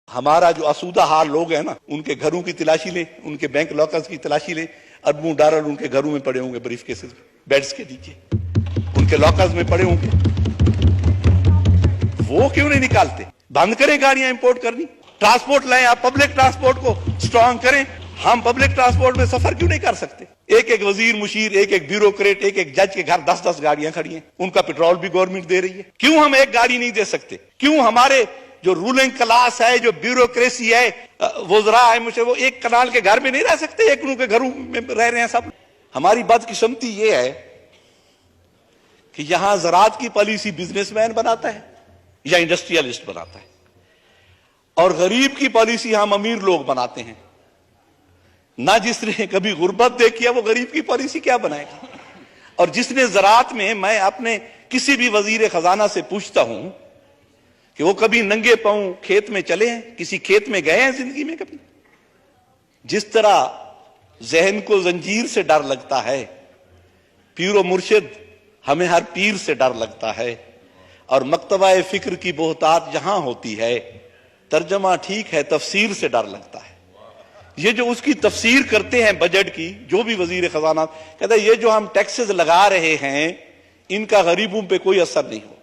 हमारा जो आसूदा हाल लोग हैं ना, उनके घरों की तलाशी लें, उनके बैंक लॉकर्स की तलाशी लें, अरबों डॉलर उनके घरों में पड़े होंगे, ब्रीफ केसेस में, बेड्स के नीचे उनके लॉकर्स में पड़े होंगे। वो क्यों नहीं निकालते? बंद करें गाड़ियां इंपोर्ट करनी, ट्रांसपोर्ट लाएं, आप पब्लिक ट्रांसपोर्ट को स्ट्रांग करें। हम पब्लिक ट्रांसपोर्ट में सफर क्यों नहीं कर सकते? एक एक वजीर मुशीर, एक एक ब्यूरोक्रेट, एक एक जज के घर 10-10 गाड़ियां खड़ी हैं, उनका पेट्रोल भी गवर्नमेंट दे रही है। क्यों हम एक गाड़ी नहीं दे सकते? क्यों हमारे जो रूलिंग क्लास है, जो ब्यूरोक्रेसी है, वज़रा है, मुझे वो एक कनाल के घर में नहीं रह सकते, एक के घरों में रह रहे हैं सब। हमारी बदकिस्मती ये है कि यहां ज़राअत की पॉलिसी बिजनेसमैन बनाता है या इंडस्ट्रियलिस्ट बनाता है, और गरीब की पॉलिसी हम अमीर लोग बनाते हैं। ना जिसने कभी गुर्बत देखी है वो गरीब की पॉलिसी क्या बनाएगा? और जिसने ज़राअत में, मैं अपने किसी भी वजीर खजाना से पूछता हूं कि वो कभी नंगे पांव खेत में चले हैं, किसी खेत में गए हैं जिंदगी में कभी? जिस तरह जहन को जंजीर से डर लगता है, पीर मुर्शिद हमें हर पीर से डर लगता है, और मकतबा फिक्र की बोहतात जहां होती है, तर्जमा ठीक है तफसीर से डर लगता है। ये जो उसकी तफसीर करते हैं बजट की, जो भी वजीर खजाना कहता है ये जो हम टैक्सेस लगा रहे हैं इनका गरीबों पे कोई असर नहीं होगा,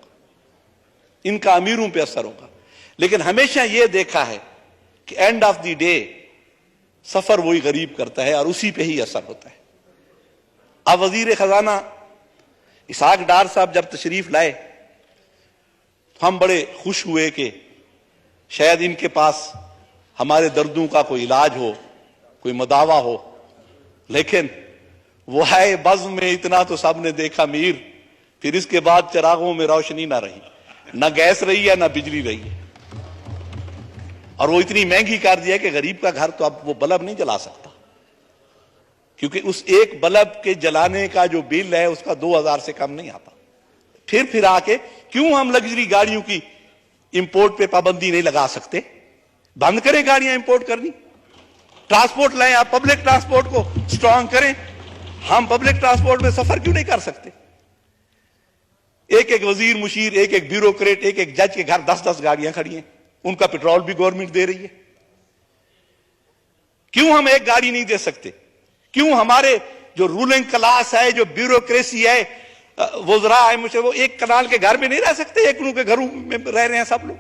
इनका अमीरों पे असर होगा। लेकिन हमेशा ये देखा है कि एंड ऑफ द डे सफर वही गरीब करता है और उसी पे ही असर होता है। अब वजीर खजाना इसहाक डार साहब जब तशरीफ लाए, हम बड़े खुश हुए कि शायद इनके पास हमारे दर्दों का कोई इलाज हो, कोई मदावा हो। लेकिन वो है बज़्म में इतना तो सबने देखा मीर, फिर इसके बाद चिरागों में रोशनी ना रही, ना गैस रही है ना बिजली रही है, और वो इतनी महंगी कर दिया कि गरीब का घर तो अब वो बल्ब नहीं जला सकता, क्योंकि उस एक बल्ब के जलाने का जो बिल है उसका 2000 से कम नहीं आता। फिर आके क्यों हम लग्जरी गाड़ियों की इंपोर्ट पे पाबंदी नहीं लगा सकते? बंद करें गाड़ियां इंपोर्ट करनी, ट्रांसपोर्ट लाएं, आप पब्लिक ट्रांसपोर्ट को स्ट्रांग करें। हम पब्लिक ट्रांसपोर्ट में सफर क्यों नहीं कर सकते? एक एक वजीर मुशीर, एक एक ब्यूरोक्रेट, एक एक जज के घर 10-10 गाड़ियां खड़ी हैं, उनका पेट्रोल भी गवर्नमेंट दे रही है। क्यों हम एक गाड़ी नहीं दे सकते? क्यों हमारे जो रूलिंग क्लास है, जो ब्यूरोक्रेसी है, वज़रा है, मुझे वो एक कनाल के घर में नहीं रह सकते, एक के घरों में रह रहे हैं सब लोग।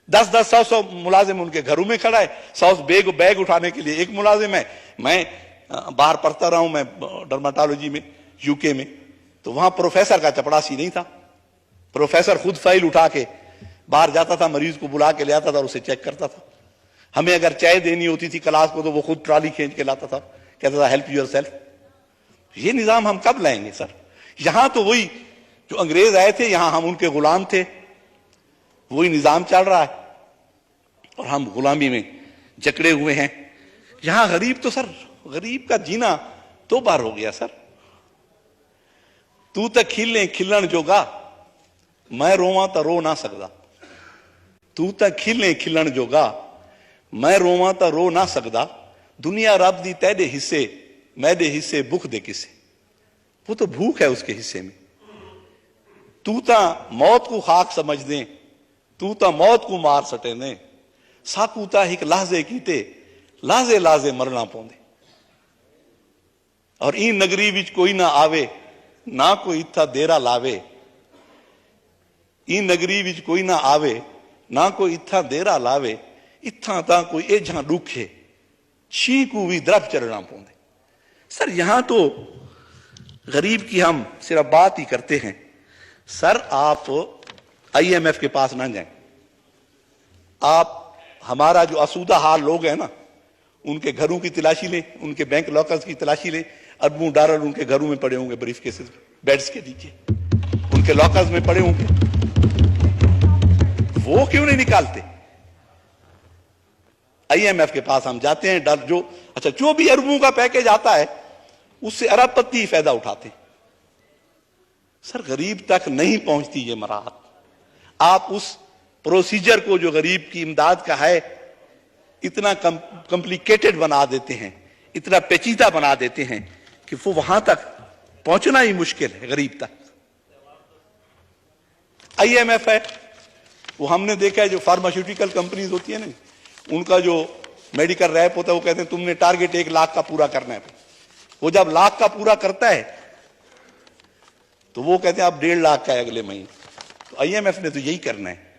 10-10, 100-100 मुलाजिम उनके घरों में खड़ा है, 100 बैग उठाने के लिए एक मुलाजिम है। मैं बाहर पढ़ता रहा हूं, मैं डर्माटोलॉजी में यूके में, तो वहां प्रोफेसर का चपड़ासी नहीं था। प्रोफेसर खुद फाइल उठा के बाहर जाता था, मरीज को बुला के ले आता था और उसे चेक करता था। हमें अगर चाय देनी होती थी क्लास को तो वो खुद ट्रॉली खींच के लाता था, कहता था हेल्प यूर सेल्फ। ये निजाम हम कब लाएंगे सर? यहां तो वही जो अंग्रेज आए थे, यहां हम उनके गुलाम थे, वही निजाम चल रहा है और हम गुलामी में जकड़े हुए हैं। यहां गरीब तो सर, गरीब का जीना तो बार हो गया सर। तू तो खिले खिलन जोगा, मैं रोवा तो रो ना सकदा। तू तो खिले खिलन जोगा, मैं रोवा तो रो ना सकदा। दुनिया रब दी तेरे हिस्से, मैदे हिस्से भूख दे किसे। वो तो भूख है उसके हिस्से में। तू तो मौत को खाक समझ दे, तू तो मौत को मार सटे ने। साकू ता एक लाजे कीते, लाजे लाजे मरना पौंदे। और इन नगरी विच कोई ना आवे, ना कोई इत्था देरा लावे। इन नगरी विच कोई ना आवे, ना कोई इत्था देरा लावे। इत्था ता कोई एझा दुखे, छी को भी द्रफ चढ़ना पौंदे। सर यहां तो गरीब की हम सिर्फ बात ही करते हैं। सर आप IMF के पास ना जाएं। आप हमारा जो आसूदा हाल लोग हैं ना, उनके घरों की तलाशी लें, उनके बैंक लॉकर्स की तलाशी लें, अरबों डॉलर उनके घरों में पड़े होंगे, ब्रीफ केसेस में, बेड्स के नीचे उनके लॉकर्स में पड़े होंगे। वो क्यों नहीं निकालते? IMF के पास हम जाते हैं, डर जो अच्छा जो भी अरबों का पैकेज आता है उससे अरबपति फायदा उठाते हैं। सर गरीब तक नहीं पहुंचती ये मराहत। आप उस प्रोसीजर को जो गरीब की इमदाद का है इतना कॉम्प्लिकेटेड बना देते हैं, इतना पेचीदा बना देते हैं कि वो वहां तक पहुंचना ही मुश्किल है गरीब तक। IMF है, وہ ہم نے دیکھا ہے جو فارماسیوٹیکل کمپنیز ہوتی ہیں نا، ان کا جو میڈیکل ریپ ہوتا ہے وہ کہتے ہیں تم نے ٹارگیٹ 1 لاکھ کا پورا کرنا ہے. وہ جب 1 لاکھ کا پورا کرتا ہے تو وہ کہتے ہیں اب 1.5 لاکھ کا ہے اگلے مہینے. تو آئی ایم ایف نے تو یہی کرنا ہے.